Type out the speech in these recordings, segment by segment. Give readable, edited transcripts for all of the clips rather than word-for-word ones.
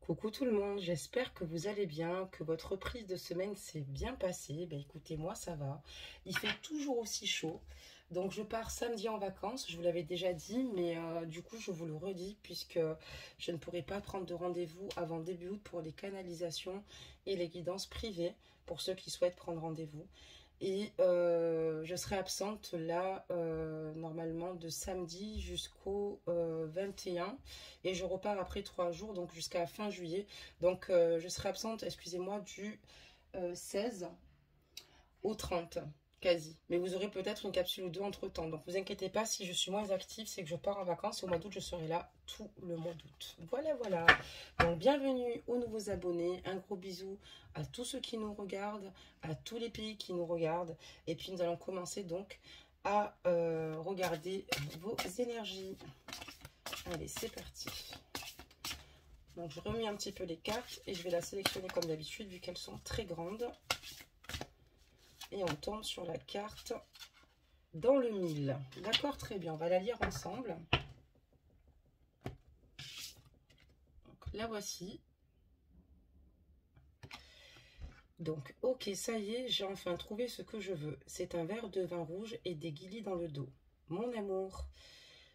Coucou tout le monde, j'espère que vous allez bien, que votre reprise de semaine s'est bien passée. Ben écoutez, moi ça va. Il fait toujours aussi chaud. Donc je pars samedi en vacances, je vous l'avais déjà dit, mais du coup je vous le redis puisque je ne pourrai pas prendre de rendez-vous avant début août pour les canalisations et les guidances privées pour ceux qui souhaitent prendre rendez-vous. Et je serai absente là, normalement, de samedi jusqu'au 21. Et je repars après 3 jours, donc jusqu'à fin juillet. Donc je serai absente, excusez-moi, du 16 au 30, quasi. Mais vous aurez peut-être une capsule ou deux entre-temps. Donc vous inquiétez pas, si je suis moins active, c'est que je pars en vacances. Et au mois d'août, je serai là tout le mois d'août. Voilà, voilà. Donc bienvenue aux nouveaux abonnés. Un gros bisou à tous ceux qui nous regardent, à tous les pays qui nous regardent. Et puis nous allons commencer donc à regarder vos énergies. Allez, c'est parti. Donc je remets un petit peu les cartes et je vais la sélectionner comme d'habitude vu qu'elles sont très grandes. Et on tombe sur la carte dans le mille. D'accord, très bien. On va la lire ensemble. Donc, la voici. Donc, ok, ça y est, j'ai enfin trouvé ce que je veux. C'est un verre de vin rouge et des guilis dans le dos. Mon amour,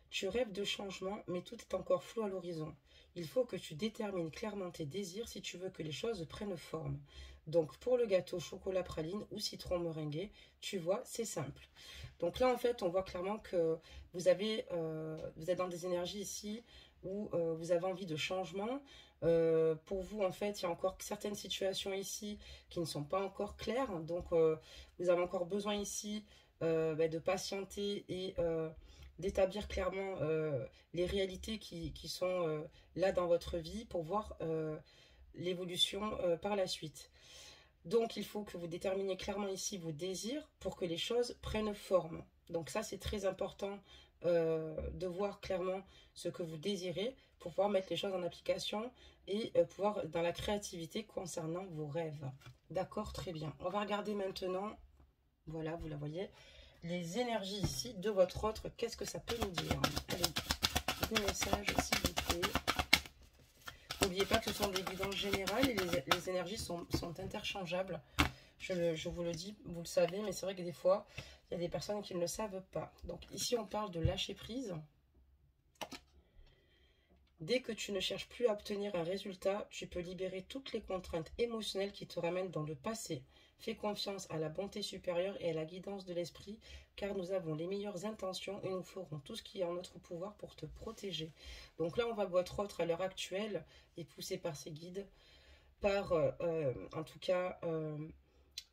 tu rêves de changement, mais tout est encore flou à l'horizon. Il faut que tu détermines clairement tes désirs si tu veux que les choses prennent forme. Donc pour le gâteau chocolat praline ou citron meringué, tu vois, c'est simple. Donc là en fait on voit clairement que vous êtes dans des énergies ici où vous avez envie de changement. Pour vous en fait il y a encore certaines situations ici qui ne sont pas encore claires. Donc vous avez encore besoin ici de patienter et d'établir clairement les réalités qui sont là dans votre vie pour voir l'évolution par la suite. Donc il faut que vous déterminiez clairement ici vos désirs pour que les choses prennent forme. Donc ça c'est très important de voir clairement ce que vous désirez pour pouvoir mettre les choses en application et pouvoir dans la créativité concernant vos rêves. D'accord, très bien. On va regarder maintenant, voilà, vous la voyez, les énergies ici de votre autre. Qu'est-ce que ça peut nous dire? Allez, des messages s'il vous plaît. N'oubliez pas que ce sont des guidances générales et les énergies sont interchangeables. Je vous le dis, vous le savez, mais c'est vrai que des fois, il y a des personnes qui ne le savent pas. Donc ici, on parle de lâcher prise. Dès que tu ne cherches plus à obtenir un résultat, tu peux libérer toutes les contraintes émotionnelles qui te ramènent dans le passé. Fais confiance à la bonté supérieure et à la guidance de l'esprit, car nous avons les meilleures intentions et nous ferons tout ce qui est en notre pouvoir pour te protéger. Donc là, on voit que votre autre, à l'heure actuelle, est poussé par ses guides, par, en tout cas,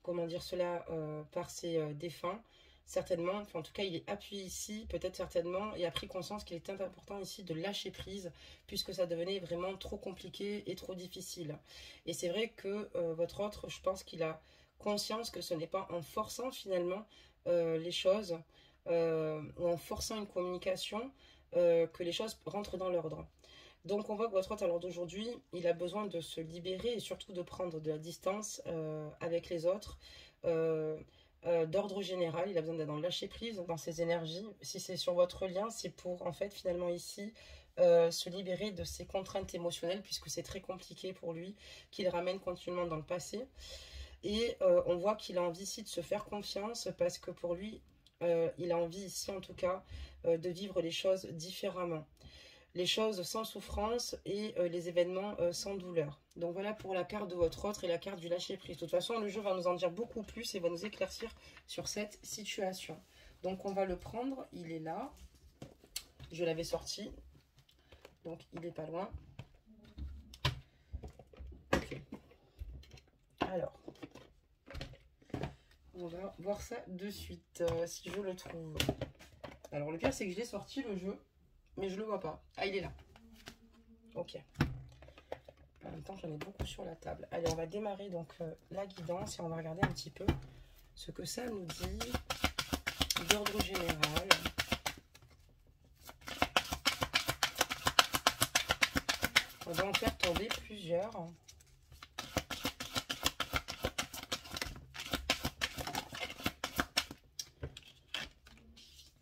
comment dire cela, par ses défunts. Certainement, enfin en tout cas il est appuyé ici, peut-être certainement, et a pris conscience qu'il était important ici de lâcher prise, puisque ça devenait vraiment trop compliqué et trop difficile. Et c'est vrai que votre autre, je pense qu'il a conscience que ce n'est pas en forçant finalement les choses, ou en forçant une communication, que les choses rentrent dans l'ordre. Donc on voit que votre autre, à l'heure d'aujourd'hui, il a besoin de se libérer et surtout de prendre de la distance avec les autres, d'ordre général. Il a besoin d'être dans le lâcher prise, dans ses énergies. Si c'est sur votre lien, c'est pour en fait finalement ici se libérer de ses contraintes émotionnelles, puisque c'est très compliqué pour lui, qu'il ramène continuellement dans le passé. Et on voit qu'il a envie ici de se faire confiance, parce que pour lui, il a envie ici en tout cas de vivre les choses différemment. Les choses sans souffrance et les événements sans douleur. Donc voilà pour la carte de votre autre et la carte du lâcher prise. De toute façon, le jeu va nous en dire beaucoup plus et va nous éclaircir sur cette situation. Donc on va le prendre, il est là. Je l'avais sorti, donc il n'est pas loin. Okay. Alors, on va voir ça de suite, si je le trouve. Alors le pire, c'est que je l'ai sorti le jeu, mais je le vois pas. Ah, il est là. Ok. En même temps, j'en ai beaucoup sur la table. Allez, on va démarrer donc la guidance et on va regarder un petit peu ce que ça nous dit d'ordre général. On va en faire tomber plusieurs.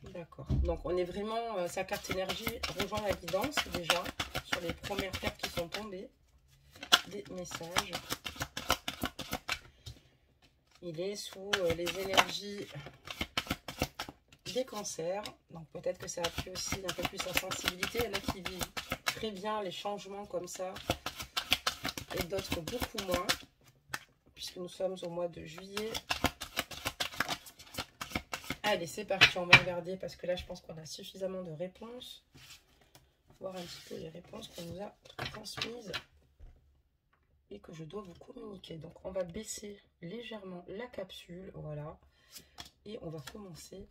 D'accord. Donc, on est vraiment... sa carte énergie rejoint la guidance déjà sur les premières cartes qui sont tombées. message. Il est sous les énergies des cancers. Donc peut-être que ça appuie aussi un peu plus sa sensibilité. Il y en a qui vivent très bien les changements comme ça. Et d'autres beaucoup moins. Puisque nous sommes au mois de juillet. Allez, c'est parti, on va regarder parce que là, je pense qu'on a suffisamment de réponses. Voir un petit peu les réponses qu'on nous a transmises et que je dois vous communiquer. Donc, on va baisser légèrement la capsule, voilà. Et on va commencer.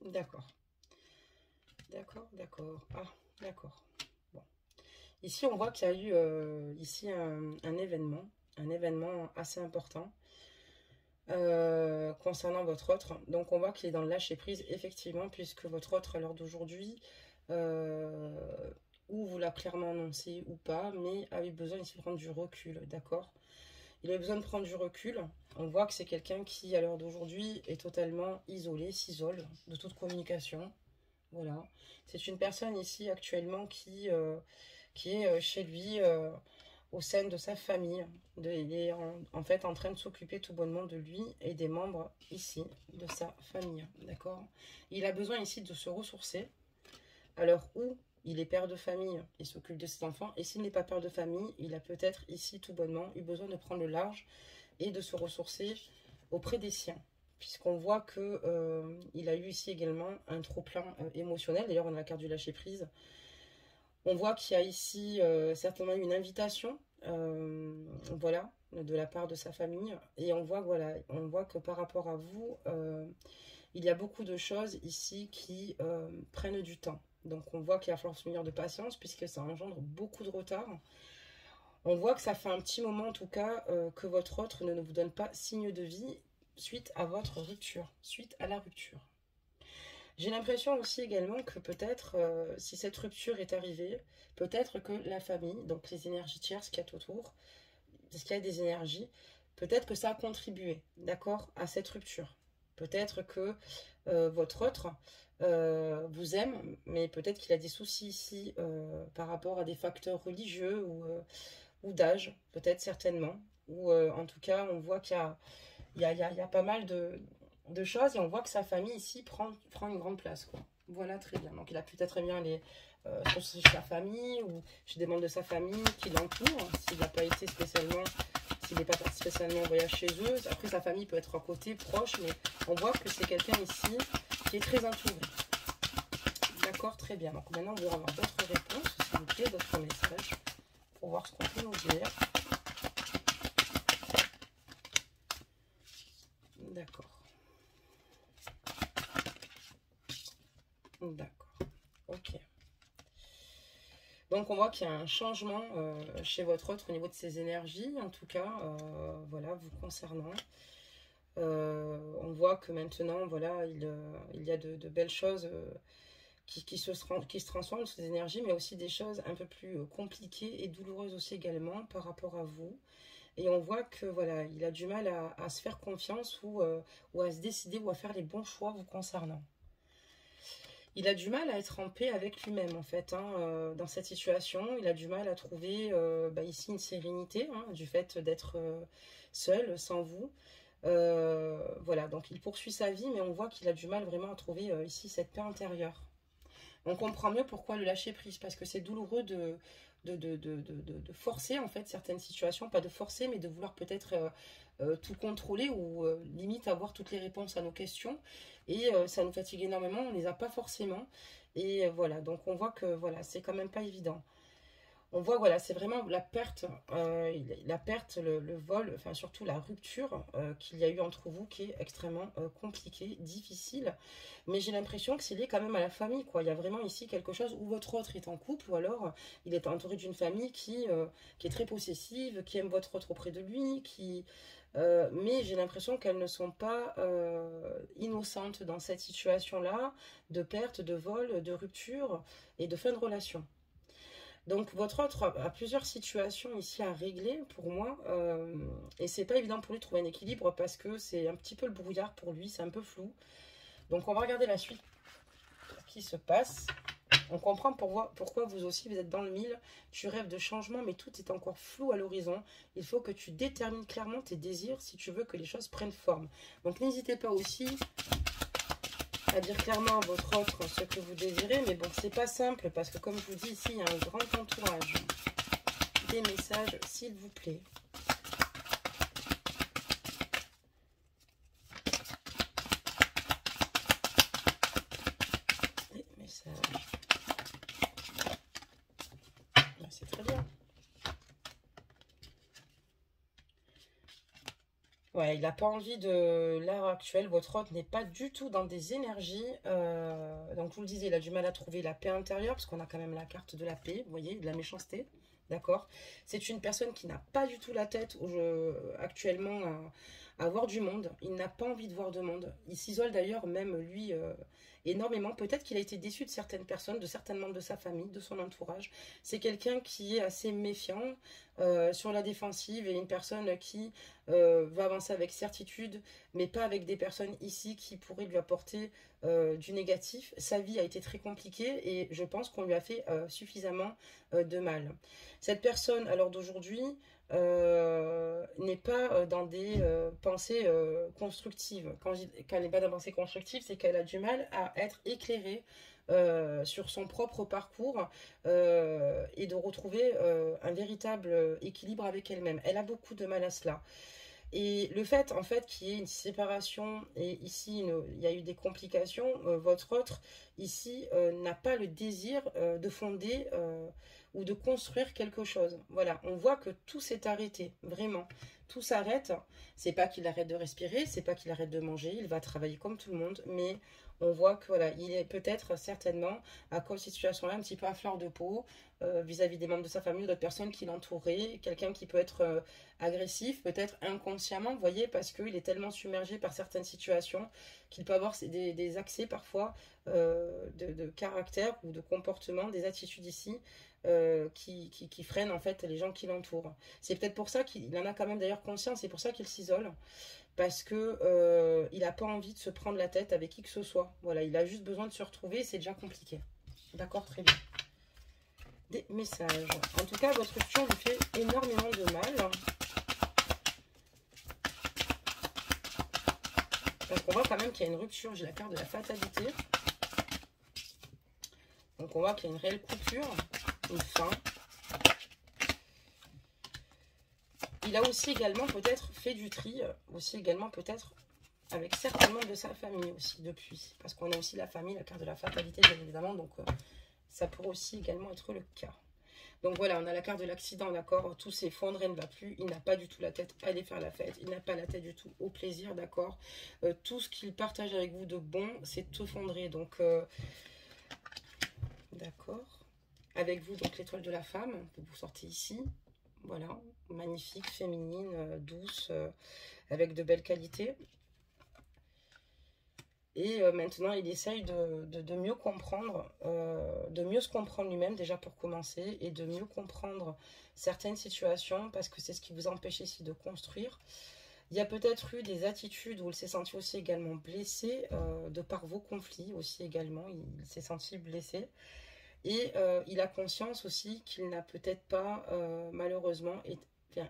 D'accord. D'accord, d'accord. Ah, d'accord. Bon. Ici, on voit qu'il y a eu ici un événement assez important concernant votre autre. Donc, on voit qu'il est dans le lâcher-prise, effectivement, puisque votre autre, à l'heure d'aujourd'hui, ou vous l'a clairement annoncé ou pas, mais a eu besoin ici de prendre du recul, d'accord? Il a besoin de prendre du recul. On voit que c'est quelqu'un qui, à l'heure d'aujourd'hui, est totalement isolé, s'isole de toute communication. Voilà. C'est une personne ici actuellement qui est chez lui, au sein de sa famille. Il est en fait en train de s'occuper tout bonnement de lui et des membres ici de sa famille. D'accord? Il a besoin ici de se ressourcer. À l'heure où il est père de famille, il s'occupe de ses enfants. Et s'il n'est pas père de famille, il a peut-être ici tout bonnement eu besoin de prendre le large et de se ressourcer auprès des siens. Puisqu'on voit que il a eu ici également un trop-plein émotionnel. D'ailleurs, on a la carte du lâcher-prise. On voit qu'il y a ici certainement une invitation, voilà, de la part de sa famille. Et on voit, voilà, on voit que par rapport à vous, il y a beaucoup de choses ici qui prennent du temps. Donc on voit qu'il va falloir se munir de patience puisque ça engendre beaucoup de retard. On voit que ça fait un petit moment en tout cas que votre autre ne vous donne pas signe de vie suite à votre rupture, suite à la rupture. J'ai l'impression aussi également que peut-être, si cette rupture est arrivée, peut-être que la famille, donc les énergies tierces qu'il y a autour, parce qu'il y a des énergies, peut-être que ça a contribué, d'accord, à cette rupture. Peut-être que votre autre vous aime, mais peut-être qu'il a des soucis ici par rapport à des facteurs religieux ou d'âge, peut-être certainement. Ou en tout cas, on voit qu'il y a pas mal de choses et on voit que sa famille ici prend une grande place, quoi. Voilà, très bien. Donc il a peut-être bien aller chez sa famille ou chez des membres de sa famille qui l'entourent, s'il n'a pas été spécialement, s'il n'est pas parti spécialement en voyage chez eux. Après, sa famille peut être à côté, proche, mais on voit que c'est quelqu'un ici qui est très entouré. D'accord, très bien. Donc maintenant, on va avoir d'autres réponses, s'il vous plaît, d'autres messages, pour voir ce qu'on peut nous dire. D'accord. D'accord. Ok. Donc on voit qu'il y a un changement chez votre autre au niveau de ses énergies, en tout cas, voilà, vous concernant. On voit que maintenant, voilà, il y a de belles choses qui se transforment dans ces énergies, mais aussi des choses un peu plus compliquées et douloureuses aussi également par rapport à vous. Et on voit que voilà, il a du mal à se faire confiance ou à se décider ou à faire les bons choix vous concernant. Il a du mal à être en paix avec lui-même en fait, hein, dans cette situation. Il a du mal à trouver ici une sérénité du fait d'être seul, sans vous. Voilà, donc il poursuit sa vie, mais on voit qu'il a du mal vraiment à trouver ici cette paix intérieure. On comprend mieux pourquoi le lâcher prise, parce que c'est douloureux de forcer en fait certaines situations, pas de forcer, mais de vouloir peut-être tout contrôler ou limite avoir toutes les réponses à nos questions. Et ça nous fatigue énormément, on ne les a pas forcément. Et voilà, donc on voit que voilà, c'est quand même pas évident. On voit, voilà, c'est vraiment la perte, le vol, enfin surtout la rupture qu'il y a eu entre vous qui est extrêmement compliquée, difficile. Mais j'ai l'impression que c'est lié quand même à la famille, quoi. Il y a vraiment ici quelque chose où votre autre est en couple ou alors il est entouré d'une famille qui est très possessive, qui aime votre autre auprès de lui, mais j'ai l'impression qu'elles ne sont pas innocentes dans cette situation-là de perte, de vol, de rupture et de fin de relation. Donc, votre autre a plusieurs situations ici à régler pour moi. Et c'est pas évident pour lui de trouver un équilibre parce que c'est un petit peu le brouillard pour lui, c'est un peu flou. Donc, on va regarder la suite qui se passe. On comprend pourquoi vous aussi vous êtes dans le mille. Tu rêves de changement, mais tout est encore flou à l'horizon. Il faut que tu détermines clairement tes désirs si tu veux que les choses prennent forme. Donc, n'hésitez pas aussi à dire clairement à votre autre ce que vous désirez, mais bon, c'est pas simple parce que comme je vous dis ici, il y a un grand entourage. Des messages, s'il vous plaît. Des messages. C'est très bien. Ouais, il n'a pas envie de l'heure actuelle. Votre hôte n'est pas du tout dans des énergies. Donc, je vous le disais, il a du mal à trouver la paix intérieure, parce qu'on a quand même la carte de la paix, vous voyez, de la méchanceté. D'accord? C'est une personne qui n'a pas du tout la tête actuellement à voir du monde. Il n'a pas envie de voir de monde. Il s'isole d'ailleurs, même lui, énormément. Peut-être qu'il a été déçu de certaines personnes, de certains membres de sa famille, de son entourage. C'est quelqu'un qui est assez méfiant, sur la défensive, et une personne qui va avancer avec certitude, mais pas avec des personnes ici qui pourraient lui apporter du négatif. Sa vie a été très compliquée et je pense qu'on lui a fait suffisamment de mal. Cette personne, à l'heure d'aujourd'hui, n'est pas dans des pensées constructives. Quand elle n'est pas dans des pensées constructives, c'est qu'elle a du mal à être éclairée sur son propre parcours et de retrouver un véritable équilibre avec elle-même. Elle a beaucoup de mal à cela. Et le fait, en fait, qu'il y ait une séparation, et ici, il y a eu des complications, votre autre, ici, n'a pas le désir de fonder ou de construire quelque chose. Voilà, on voit que tout s'est arrêté, vraiment. Tout s'arrête. C'est pas qu'il arrête de respirer, c'est pas qu'il arrête de manger, il va travailler comme tout le monde, mais on voit que voilà, il est peut-être certainement à cause de cette situation-là un petit peu à fleur de peau vis-à-vis des membres de sa famille ou d'autres personnes qui l'entouraient, quelqu'un qui peut être agressif, peut-être inconsciemment, vous voyez, parce qu'il est tellement submergé par certaines situations qu'il peut avoir des accès parfois de caractère ou de comportement, des attitudes ici qui freinent en fait les gens qui l'entourent. C'est peut-être pour ça qu'il en a quand même d'ailleurs conscience, c'est pour ça qu'il s'isole. Parce que il n'a pas envie de se prendre la tête avec qui que ce soit. Voilà, il a juste besoin de se retrouver, c'est déjà compliqué. D'accord, très bien. Des messages. En tout cas, votre futur lui fait énormément de mal. Donc on voit quand même qu'il y a une rupture. J'ai la carte de la fatalité. Donc on voit qu'il y a une réelle coupure, une fin. Il a aussi également peut-être fait du tri, aussi également peut-être avec certains membres de sa famille aussi depuis. Parce qu'on a aussi la famille, la carte de la fatalité bien évidemment, donc ça pourrait aussi également être le cas. Donc voilà, on a la carte de l'accident, d'accord, tout s'effondre, il ne va plus, il n'a pas du tout la tête à aller faire la fête, il n'a pas la tête du tout au plaisir, d'accord. Tout ce qu'il partage avec vous de bon, c'est effondré, donc d'accord. Avec vous, donc l'étoile de la femme, que vous sortez ici. Voilà, magnifique, féminine, douce, avec de belles qualités. Et maintenant, il essaye de mieux comprendre, de mieux se comprendre lui-même déjà pour commencer, et de mieux comprendre certaines situations, parce que c'est ce qui vous empêche ici de construire. Il y a peut-être eu des attitudes où il s'est senti aussi également blessé, de par vos conflits aussi également, il s'est senti blessé. Et il a conscience aussi qu'il n'a peut-être pas, malheureusement,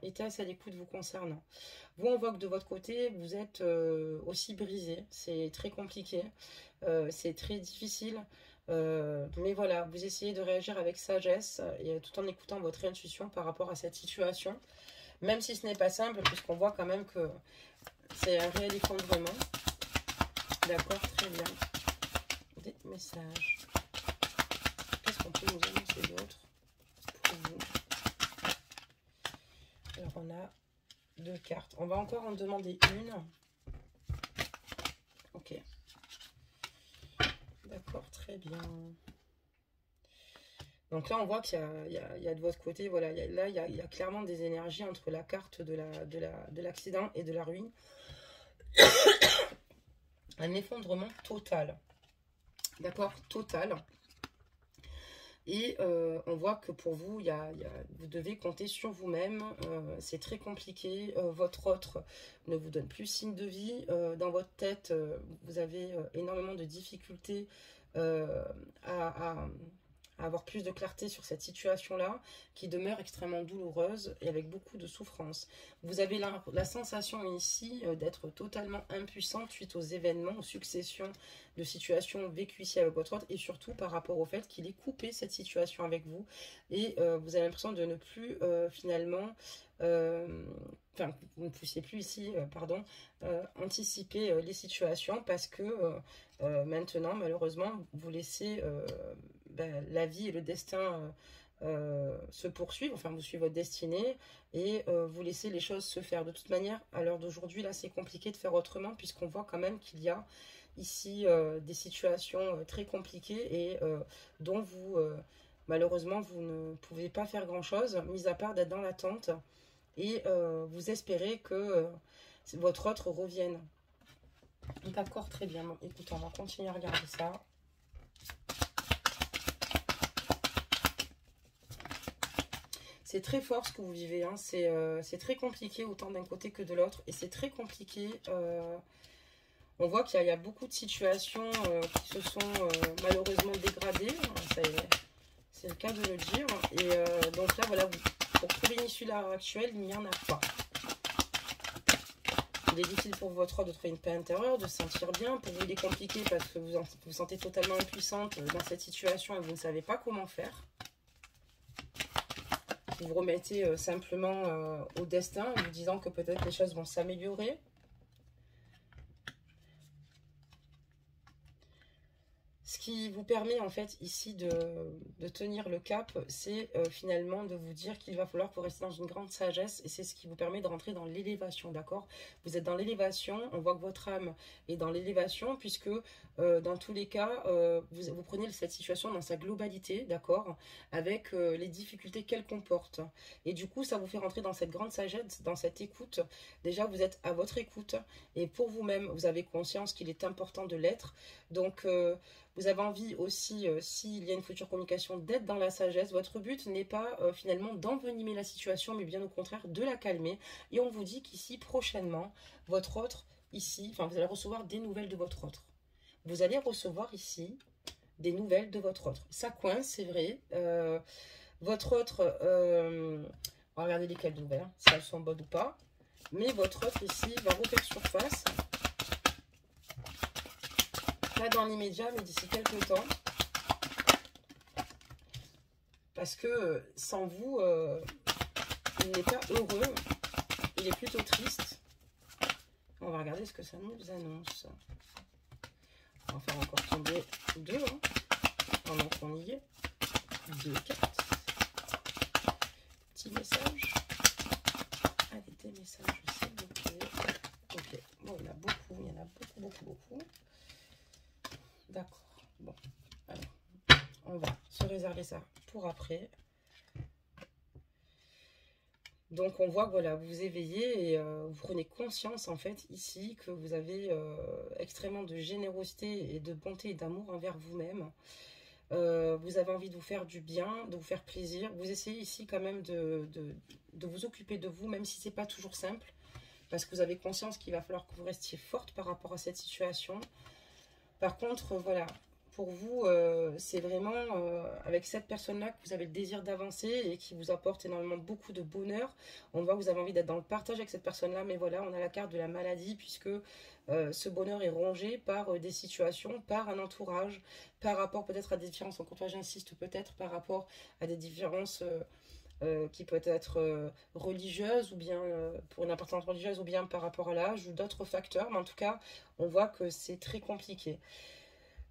été assez à l'écoute vous concernant. Vous, on voit que de votre côté, vous êtes aussi brisé. C'est très compliqué. C'est très difficile. Mais voilà, vous essayez de réagir avec sagesse et tout en écoutant votre intuition par rapport à cette situation. Même si ce n'est pas simple, puisqu'on voit quand même que c'est un réel effondrement. D'accord, très bien. Des messages. Qu'est-ce qu'on peut nous annoncer d'autre pour vous? Alors, on a 2 cartes. On va encore en demander une. Ok. D'accord, très bien. Donc là, on voit qu'il y a de votre côté, voilà, il y a clairement des énergies entre la carte de l'accident et de la ruine. Un effondrement total. D'accord, total. Et on voit que pour vous, vous devez compter sur vous-même. C'est très compliqué. Votre autre ne vous donne plus signe de vie. Dans votre tête, vous avez énormément de difficultés à avoir plus de clarté sur cette situation-là, qui demeure extrêmement douloureuse et avec beaucoup de souffrance. Vous avez la sensation ici d'être totalement impuissante suite aux événements, aux successions de situations vécues ici avec votre autre, et surtout par rapport au fait qu'il ait coupé cette situation avec vous, et vous avez l'impression de ne plus finalement... Enfin, vous ne puissiez plus ici, anticiper les situations parce que maintenant, malheureusement, vous laissez la vie et le destin se poursuivent, enfin vous suivez votre destinée et vous laissez les choses se faire. De toute manière, à l'heure d'aujourd'hui, là c'est compliqué de faire autrement puisqu'on voit quand même qu'il y a ici des situations très compliquées et dont vous, malheureusement, vous ne pouvez pas faire grand-chose, mis à part d'être dans l'attente et vous espérez que votre autre revienne. D'accord, très bien. Bon, écoutez, on va continuer à regarder ça. C'est très fort ce que vous vivez, hein. C'est très compliqué autant d'un côté que de l'autre. Et c'est très compliqué. On voit qu'il y a beaucoup de situations qui se sont malheureusement dégradées. C'est le cas de le dire. Et donc là, voilà, pour trouver une issue à l'heure actuelle, il n'y en a pas. Il est difficile pour votre de trouver une paix intérieure, de se sentir bien. Pour vous, il est compliqué parce que vous vous sentez totalement impuissante dans cette situation et vous ne savez pas comment faire. Vous vous remettez simplement au destin en vous disant que peut-être les choses vont s'améliorer. Ce qui vous permet en fait ici de tenir le cap, c'est finalement de vous dire qu'il va falloir que vous restiez dans une grande sagesse et c'est ce qui vous permet de rentrer dans l'élévation, d'accord? Vous êtes dans l'élévation, on voit que votre âme est dans l'élévation puisque dans tous les cas, vous prenez cette situation dans sa globalité, d'accord? Avec les difficultés qu'elle comporte. Et du coup, ça vous fait rentrer dans cette grande sagesse, dans cette écoute. Déjà, vous êtes à votre écoute et pour vous-même, vous avez conscience qu'il est important de l'être. Donc, vous avez envie aussi, s'il y a une future communication, d'être dans la sagesse. Votre but n'est pas finalement d'envenimer la situation, mais bien au contraire de la calmer. Et on vous dit qu'ici, prochainement, votre autre, ici, enfin vous allez recevoir des nouvelles de votre autre. Vous allez recevoir ici des nouvelles de votre autre. Ça coince, c'est vrai. Votre autre, on va regarder lesquelles nouvelles, hein, si elles sont bonnes ou pas. Mais votre autre ici va refaire surface. Pas dans l'immédiat, mais d'ici quelques temps. Parce que sans vous, il n'est pas heureux. Il est plutôt triste. On va regarder ce que ça nous annonce. On va faire encore tomber deux, hein, pendant qu'on y est. Deux cartes. Petit message. Allez, des messages, s'il vous plaît. Ok, bon, il y en a beaucoup, il y en a beaucoup. D'accord, bon, alors, on va se réserver ça pour après. Donc, on voit que voilà, vous vous éveillez et vous prenez conscience, en fait, ici, que vous avez extrêmement de générosité et de bonté et d'amour envers vous-même. Vous avez envie de vous faire du bien, de vous faire plaisir. Vous essayez ici quand même de vous occuper de vous, même si c'est pas toujours simple. Parce que vous avez conscience qu'il va falloir que vous restiez forte par rapport à cette situation. Par contre, voilà, pour vous, c'est vraiment avec cette personne-là que vous avez le désir d'avancer et qui vous apporte énormément beaucoup de bonheur. On voit que vous avez envie d'être dans le partage avec cette personne-là, mais voilà, on a la carte de la maladie puisque ce bonheur est rongé par des situations, par un entourage, par rapport peut-être à des différences, encore une fois j'insiste, peut-être par rapport à des différences qui peut être religieuse ou bien pour une importance religieuse ou bien par rapport à l'âge ou d'autres facteurs, mais en tout cas on voit que c'est très compliqué.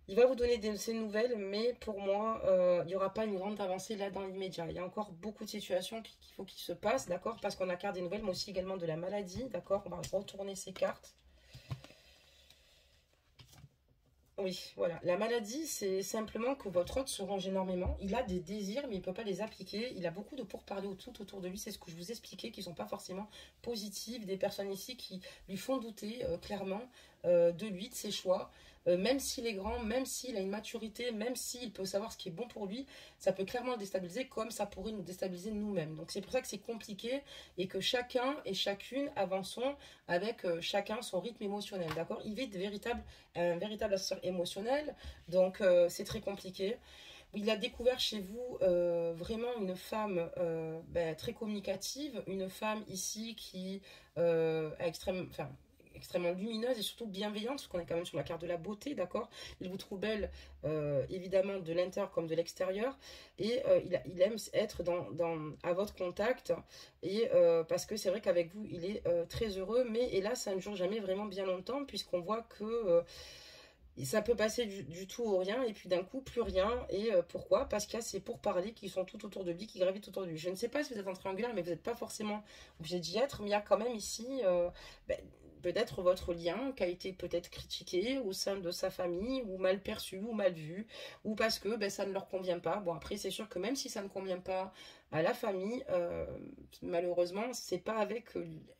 Il va vous donner ces nouvelles, mais pour moi il n'y aura pas une grande avancée là dans l'immédiat. Il y a encore beaucoup de situations qu'il faut qu'il se passe, d'accord, parce qu'on a carte des nouvelles, mais aussi également de la maladie, d'accord. On va retourner ces cartes. Oui, voilà. La maladie, c'est simplement que votre hôte se range énormément. Il a des désirs, mais il ne peut pas les appliquer. Il a beaucoup de pourparlers tout autour de lui. C'est ce que je vous expliquais, qui ne sont pas forcément positifs. Des personnes ici qui lui font douter, clairement. de lui, de ses choix. Même s'il est grand, même s'il a une maturité, même s'il peut savoir ce qui est bon pour lui, ça peut clairement le déstabiliser comme ça pourrait nous déstabiliser nous-mêmes. Donc c'est pour ça que c'est compliqué et que chacun et chacune avançons avec chacun son rythme émotionnel, d'accord? Il vit un véritable ascenseur émotionnel, donc c'est très compliqué. Il a découvert chez vous vraiment une femme très communicative, une femme ici qui est extrêmement lumineuse et surtout bienveillante, parce qu'on est quand même sur la carte de la beauté, d'accord? Il vous trouve belle, évidemment, de l'intérieur comme de l'extérieur, et il aime être à votre contact, et parce que c'est vrai qu'avec vous, il est très heureux, mais hélas, ça ne dure jamais vraiment bien longtemps, puisqu'on voit que ça peut passer du tout au rien et puis d'un coup plus rien. Et pourquoi? Parce qu'il y a ces pourparlers qui sont tout autour de lui, qui gravitent autour de lui. Je ne sais pas si vous êtes en triangulaire, mais vous n'êtes pas forcément obligé d'y être, mais il y a quand même ici ben, peut-être votre lien qui a été peut-être critiqué au sein de sa famille, ou mal perçu, ou mal vu, ou parce que ça ne leur convient pas. Bon, après, c'est sûr que même si ça ne convient pas à la famille, malheureusement, c'est pas avec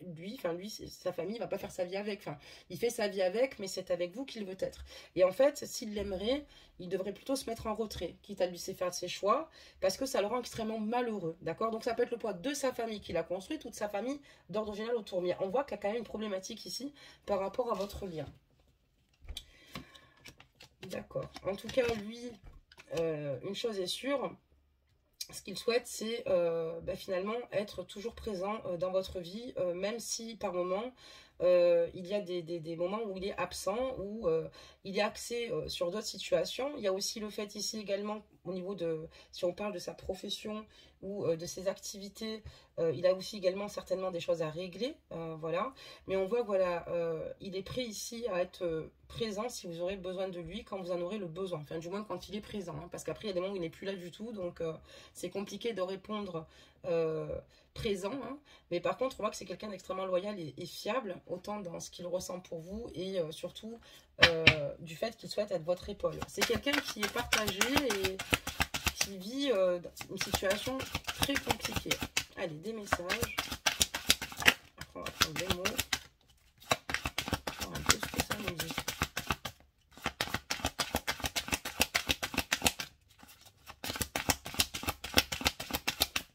lui, enfin lui, sa famille, il va pas faire sa vie avec, enfin, il fait sa vie avec, mais c'est avec vous qu'il veut être. Et en fait, s'il l'aimerait, il devrait plutôt se mettre en retrait, quitte à lui laisser faire ses choix, parce que ça le rend extrêmement malheureux, d'accord? Donc ça peut être le poids de sa famille qu'il a construit, toute sa famille d'ordre général autour. Mais on voit qu'il y a quand même une problématique ici par rapport à votre lien. D'accord. En tout cas, lui, une chose est sûre, ce qu'il souhaite, c'est finalement être toujours présent dans votre vie, même si par moment, il y a des moments où il est absent, où il est axé sur d'autres situations. Il y a aussi le fait ici également, au niveau de, si on parle de sa profession ou de ses activités, il a aussi également certainement des choses à régler, voilà. Mais on voit, voilà, il est prêt ici à être présent si vous aurez besoin de lui, quand vous en aurez le besoin, enfin du moins quand il est présent, hein, parce qu'après il y a des moments où il n'est plus là du tout, donc c'est compliqué de répondre présent, hein. Mais par contre on voit que c'est quelqu'un d'extrêmement loyal et fiable, autant dans ce qu'il ressent pour vous et surtout du fait qu'il souhaite être votre épaule. C'est quelqu'un qui est partagé et qui vit une situation très compliquée. Allez, des messages. Après on va prendre des mots. On va un peu ce que ça nous dit.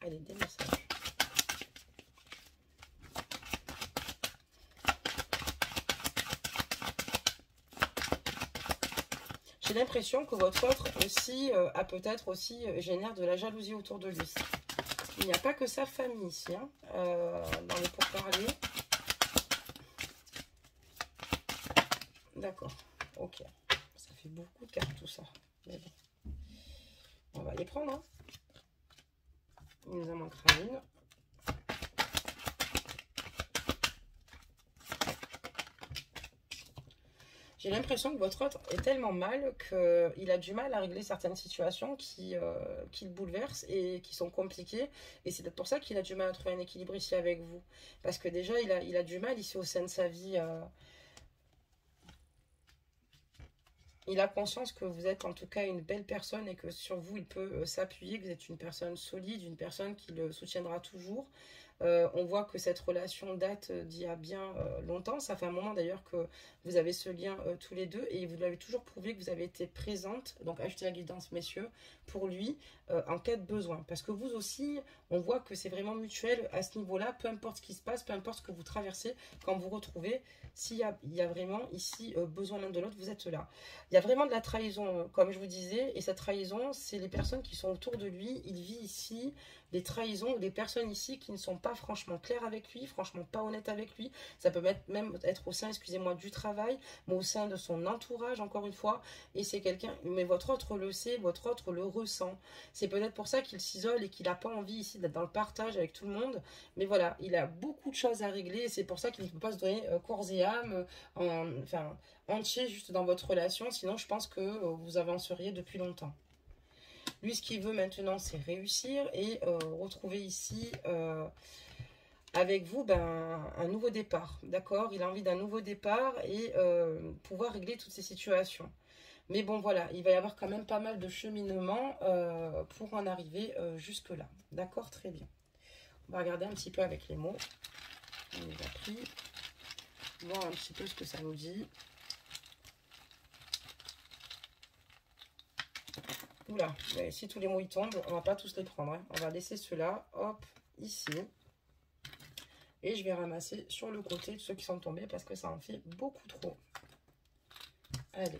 Allez, des messages. J'ai l'impression que votre autre aussi a peut-être aussi génère de la jalousie autour de lui. Il n'y a pas que sa famille ici, hein, dans les pourparlers. D'accord, ok. Ça fait beaucoup de cartes tout ça. Mais bon. On va les prendre, hein. Il nous en manquera une. J'ai l'impression que votre autre est tellement mal qu'il a du mal à régler certaines situations qui le bouleversent et qui sont compliquées. Et c'est peut-être pour ça qu'il a du mal à trouver un équilibre ici avec vous. Parce que déjà, il a du mal ici au sein de sa vie. Il a conscience que vous êtes en tout cas une belle personne et que sur vous, il peut s'appuyer, que vous êtes une personne solide, une personne qui le soutiendra toujours. On voit que cette relation date d'il y a bien longtemps. Ça fait un moment d'ailleurs que vous avez ce lien tous les deux et vous l'avez toujours prouvé que vous avez été présente, donc ajoutez la guidance messieurs, pour lui en cas de besoin. Parce que vous aussi, on voit que c'est vraiment mutuel à ce niveau-là, peu importe ce qui se passe, peu importe ce que vous traversez, quand vous retrouvez, s'il y a vraiment ici besoin l'un de l'autre, vous êtes là. Il y a vraiment de la trahison, comme je vous disais, et cette trahison, c'est les personnes qui sont autour de lui. Il vit ici des trahisons, des personnes ici qui ne sont pas franchement claires avec lui, franchement pas honnêtes avec lui. Ça peut même être au sein, excusez-moi, du travail, mais au sein de son entourage, encore une fois. Et c'est quelqu'un, mais votre autre le sait, votre autre le ressent. C'est peut-être pour ça qu'il s'isole et qu'il n'a pas envie ici d'être dans le partage avec tout le monde. Mais voilà, il a beaucoup de choses à régler et c'est pour ça qu'il ne peut pas se donner corps et âme, entier juste dans votre relation. Sinon, je pense que vous avanceriez depuis longtemps. Lui, ce qu'il veut maintenant, c'est réussir et retrouver ici avec vous un nouveau départ. D'accord? Il a envie d'un nouveau départ et pouvoir régler toutes ces situations. Mais bon, voilà, il va y avoir quand même pas mal de cheminement pour en arriver jusque-là. D'accord? Très bien. On va regarder un petit peu avec les mots. On les a pris. Voir un petit peu ce que ça nous dit. Oula, ouais, si tous les mots ils tombent, on va pas tous les prendre. Hein. On va laisser ceux-là, hop, ici. Et je vais ramasser sur le côté ceux qui sont tombés parce que ça en fait beaucoup trop. Allez.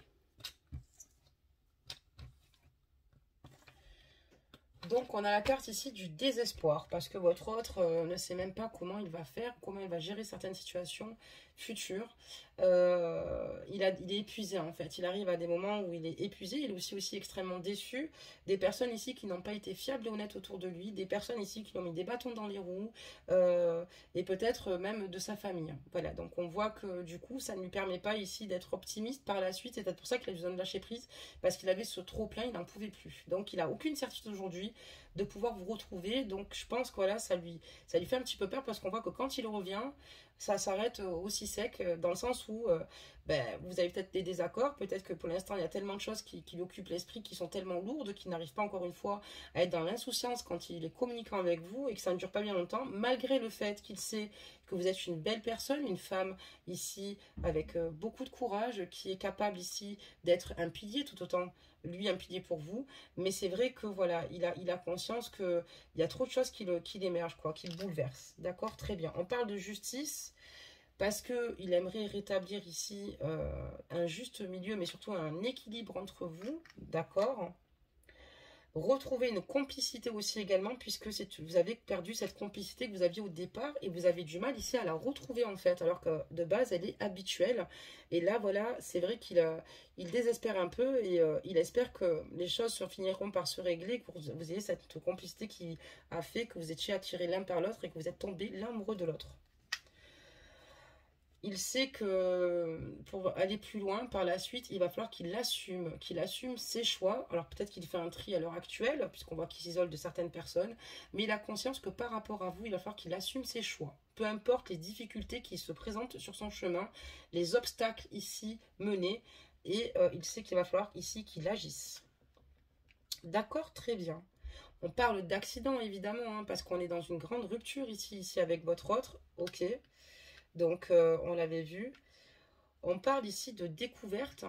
Donc, on a la carte ici du désespoir parce que votre autre ne sait même pas comment il va faire, comment il va gérer certaines situations futures. Il est épuisé en fait. Il arrive à des moments où il est épuisé. Il est aussi extrêmement déçu. Des personnes ici qui n'ont pas été fiables et honnêtes autour de lui. Des personnes ici qui lui ont mis des bâtons dans les roues. Et peut-être même de sa famille. Voilà, donc on voit que du coup, ça ne lui permet pas ici d'être optimiste par la suite. C'est peut-être pour ça qu'il a besoin de lâcher prise parce qu'il avait ce trop-plein, il n'en pouvait plus. Donc, il n'a aucune certitude aujourd'hui de pouvoir vous retrouver. Donc, je pense que voilà, ça lui fait un petit peu peur parce qu'on voit que quand il revient, ça s'arrête aussi sec, dans le sens où vous avez peut-être des désaccords, peut-être que pour l'instant il y a tellement de choses qui lui occupent l'esprit, qui sont tellement lourdes, qu'il n'arrive pas encore une fois à être dans l'insouciance quand il est communicant avec vous et que ça ne dure pas bien longtemps, malgré le fait qu'il sait que vous êtes une belle personne, une femme ici avec beaucoup de courage, qui est capable ici d'être un pilier tout autant lui un pilier pour vous, mais c'est vrai que voilà, il a conscience qu'il y a trop de choses qui l'émergent, quoi, qui le bouleversent. D'accord, très bien. On parle de justice parce qu'il aimerait rétablir ici un juste milieu, mais surtout un équilibre entre vous, d'accord. Retrouver une complicité aussi également, puisque vous avez perdu cette complicité que vous aviez au départ et vous avez du mal ici à la retrouver en fait, alors que de base elle est habituelle. Et là voilà, c'est vrai il désespère un peu et il espère que les choses finiront par se régler, que vous ayez cette complicité qui a fait que vous étiez attirés l'un par l'autre et que vous êtes tombés l'un amoureux de l'autre. Il sait que pour aller plus loin par la suite, il va falloir qu'il assume ses choix. Alors peut-être qu'il fait un tri à l'heure actuelle, puisqu'on voit qu'il s'isole de certaines personnes, mais il a conscience que par rapport à vous, il va falloir qu'il assume ses choix. Peu importe les difficultés qui se présentent sur son chemin, les obstacles ici menés, et il sait qu'il va falloir ici qu'il agisse. D'accord, très bien. On parle d'accident évidemment, hein, parce qu'on est dans une grande rupture ici avec votre autre, ok. Donc, on l'avait vu. On parle ici de découverte,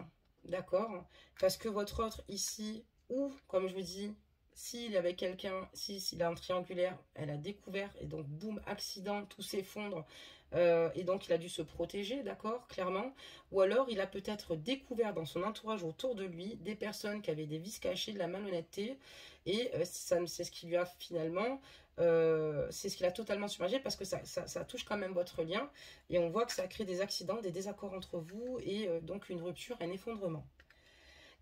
d'accord? Parce que votre autre ici, ou, comme je vous dis, s'il est avec quelqu'un, s'il a un triangulaire, elle a découvert, et donc, boum, accident, tout s'effondre, et donc, il a dû se protéger, d'accord, clairement. Ou alors, il a peut-être découvert dans son entourage autour de lui des personnes qui avaient des vices cachés, de la malhonnêteté, et c'est ce qui lui a finalement... c'est ce qu'il a totalement submergé parce que ça touche quand même votre lien et on voit que ça crée des accidents, des désaccords entre vous et donc une rupture, un effondrement.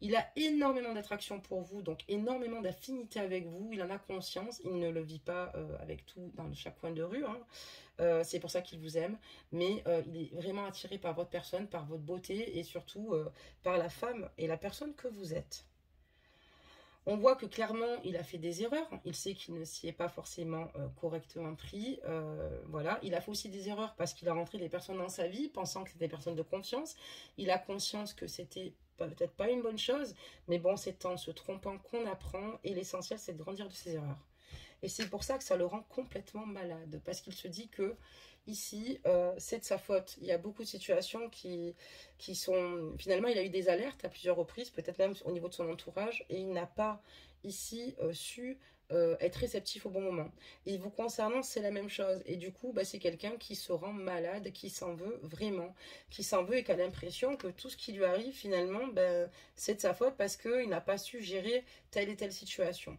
Il a énormément d'attraction pour vous, donc énormément d'affinité avec vous, il en a conscience, il ne le vit pas avec tout dans chaque coin de rue, hein. C'est pour ça qu'il vous aime, mais il est vraiment attiré par votre personne, par votre beauté et surtout par la femme et la personne que vous êtes. On voit que clairement, il a fait des erreurs. Il sait qu'il ne s'y est pas forcément correctement pris. Voilà. Il a fait aussi des erreurs parce qu'il a rentré des personnes dans sa vie, pensant que c'était des personnes de confiance. Il a conscience que c'était peut-être pas une bonne chose, mais bon, c'est en se trompant qu'on apprend. Et l'essentiel, c'est de grandir de ses erreurs. Et c'est pour ça que ça le rend complètement malade. Parce qu'il se dit que ici, c'est de sa faute. Il y a beaucoup de situations qui sont... Finalement, il a eu des alertes à plusieurs reprises, peut-être même au niveau de son entourage, et il n'a pas ici su être réceptif au bon moment. Et vous concernant, c'est la même chose. Et du coup, c'est quelqu'un qui se rend malade, qui s'en veut vraiment, qui s'en veut et qui a l'impression que tout ce qui lui arrive, finalement, c'est de sa faute parce qu'il n'a pas su gérer telle et telle situation.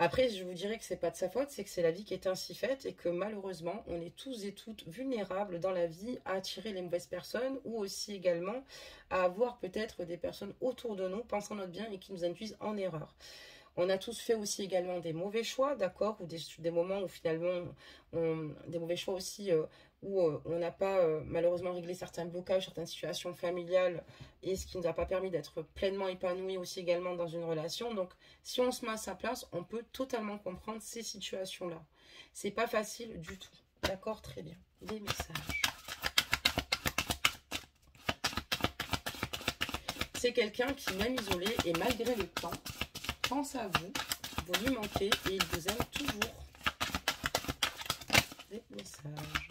Après, je vous dirais que c'est pas de sa faute, c'est que c'est la vie qui est ainsi faite et que malheureusement, on est tous et toutes vulnérables dans la vie à attirer les mauvaises personnes ou aussi également à avoir peut-être des personnes autour de nous pensant notre bien et qui nous induisent en erreur. On a tous fait aussi également des mauvais choix, d'accord, ou des moments où finalement, des mauvais choix aussi où on n'a pas malheureusement réglé certains blocages, certaines situations familiales, et ce qui ne nous a pas permis d'être pleinement épanoui aussi également dans une relation. Donc, si on se met à sa place, on peut totalement comprendre ces situations-là. C'est pas facile du tout. D'accord, très bien. Des messages. C'est quelqu'un qui, même isolé et malgré le temps, pense à vous, vous lui manquez et il vous aime toujours. Des messages.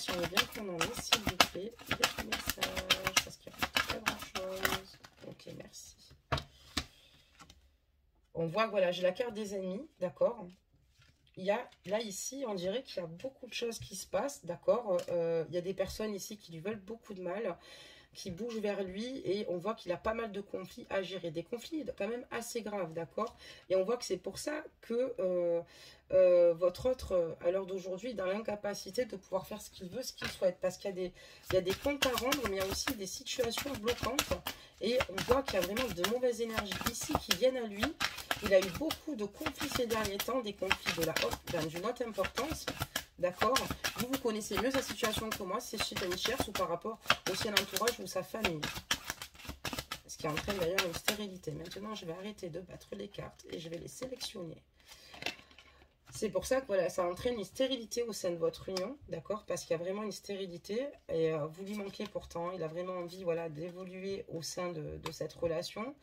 l'information est bien qu'on en ait, s'il vous plaît. Des messages, parce qu'il n'y a pas grand-chose. Ok, merci. On voit, voilà, j'ai la carte des ennemis, d'accord. Il y a, là, ici, on dirait qu'il y a beaucoup de choses qui se passent, d'accord. Il y a des personnes ici qui lui veulent beaucoup de mal, qui bougent vers lui, et on voit qu'il a pas mal de conflits à gérer. Des conflits quand même assez graves, d'accord. Et on voit que c'est pour ça que votre autre, à l'heure d'aujourd'hui, est dans l'incapacité de pouvoir faire ce qu'il veut, ce qu'il souhaite. Parce qu'il y a des comptes à rendre, mais il y a aussi des situations bloquantes. Et on voit qu'il y a vraiment de mauvaises énergies ici qui viennent à lui. Il a eu beaucoup de conflits ces derniers temps, des conflits d'une haute importance. D'accord. Vous connaissez mieux sa situation que moi, si c'est chez Tanichers ou par rapport au sien entourage ou sa famille. Ce qui entraîne d'ailleurs une stérilité. Maintenant, je vais arrêter de battre les cartes et je vais les sélectionner. C'est pour ça que voilà, ça entraîne une stérilité au sein de votre union, d'accord? Parce qu'il y a vraiment une stérilité et vous lui manquez pourtant. Il a vraiment envie, voilà, d'évoluer au sein de cette relation.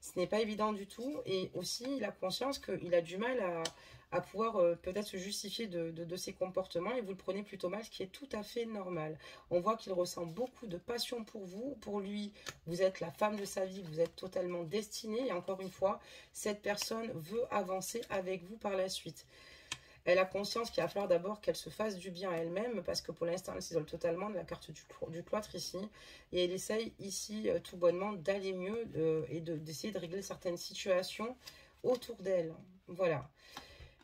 Ce n'est pas évident du tout. Et aussi, il a conscience qu'il a du mal à pouvoir peut-être se justifier de ses comportements. Et vous le prenez plutôt mal, ce qui est tout à fait normal. On voit qu'il ressent beaucoup de passion pour vous. Pour lui, vous êtes la femme de sa vie. Vous êtes totalement destinée. Et encore une fois, cette personne veut avancer avec vous par la suite. Elle a conscience qu'il va falloir d'abord qu'elle se fasse du bien à elle-même, parce que pour l'instant, elle s'isole totalement de la carte du cloître ici. Et elle essaye ici, tout bonnement, d'aller mieux et d'essayer de régler certaines situations autour d'elle. Voilà.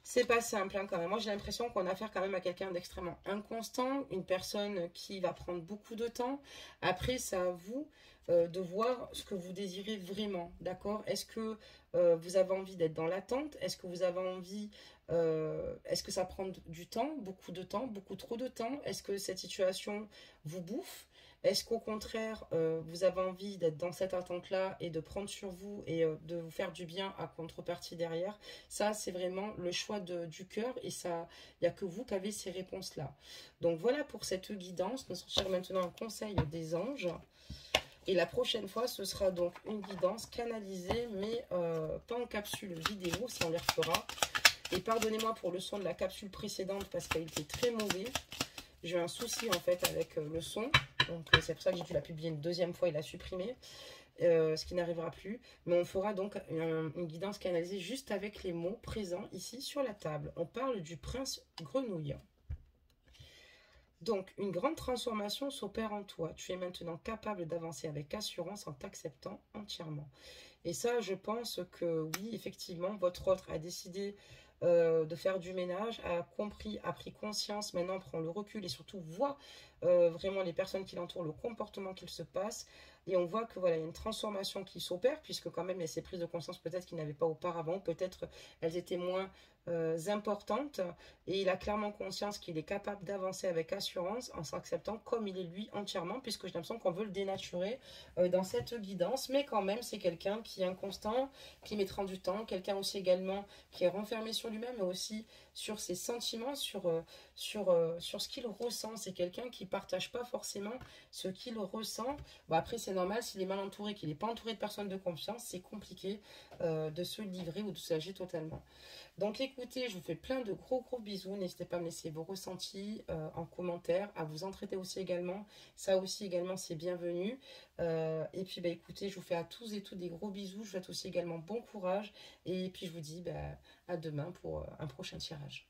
C'est pas simple hein, quand même. Moi, j'ai l'impression qu'on a affaire quand même à quelqu'un d'extrêmement inconstant, une personne qui va prendre beaucoup de temps. Après, c'est à vous de voir ce que vous désirez vraiment, d'accord? Est-ce que vous avez envie d'être dans l'attente? Est-ce que vous avez envie... est-ce que ça prend du temps, beaucoup trop de temps? Est-ce que cette situation vous bouffe? Est-ce qu'au contraire, vous avez envie d'être dans cette attente-là et de prendre sur vous et de vous faire du bien à contrepartie derrière? Ça, c'est vraiment le choix du cœur et ça, il n'y a que vous qui avez ces réponses-là. Donc voilà pour cette guidance. Nous sortirons maintenant un conseil des anges. Et la prochaine fois, ce sera donc une guidance canalisée, mais pas en capsule vidéo, ça on les refera. Et pardonnez-moi pour le son de la capsule précédente parce qu'elle était très mauvais. J'ai eu un souci en fait avec le son. Donc c'est pour ça que j'ai dû la publier une deuxième fois et la supprimer. Ce qui n'arrivera plus. Mais on fera donc une guidance canalisée juste avec les mots présents ici sur la table. On parle du prince grenouille. Donc, une grande transformation s'opère en toi. Tu es maintenant capable d'avancer avec assurance en t'acceptant entièrement. Et ça, je pense que oui, effectivement, votre autre a décidé de faire du ménage, a compris, a pris conscience, maintenant prend le recul et surtout voit vraiment les personnes qui l'entourent, le comportement qu'il se passe. Et on voit que voilà, il y a une transformation qui s'opère, puisque quand même il y a ces prises de conscience peut-être qu'il n'avait pas auparavant, peut-être elles étaient moins importantes. Et il a clairement conscience qu'il est capable d'avancer avec assurance en s'acceptant comme il est lui entièrement, puisque j'ai l'impression qu'on veut le dénaturer dans cette guidance. Mais quand même, c'est quelqu'un qui est inconstant, qui mettra du temps, quelqu'un aussi également qui est renfermé sur lui-même, mais aussi sur ses sentiments, sur ce qu'il ressent. C'est quelqu'un qui ne partage pas forcément ce qu'il ressent. Bon, après, c'est normal, s'il est mal entouré, qu'il n'est pas entouré de personnes de confiance, c'est compliqué de se livrer ou de se lâcher totalement. Donc écoutez, je vous fais plein de gros bisous. N'hésitez pas à me laisser vos ressentis en commentaire, à vous entraider aussi également. Ça aussi également, c'est bienvenu. Et puis bah, écoutez, je vous fais à tous et toutes des gros bisous. Je vous souhaite aussi également bon courage. Et puis je vous dis à demain pour un prochain tirage.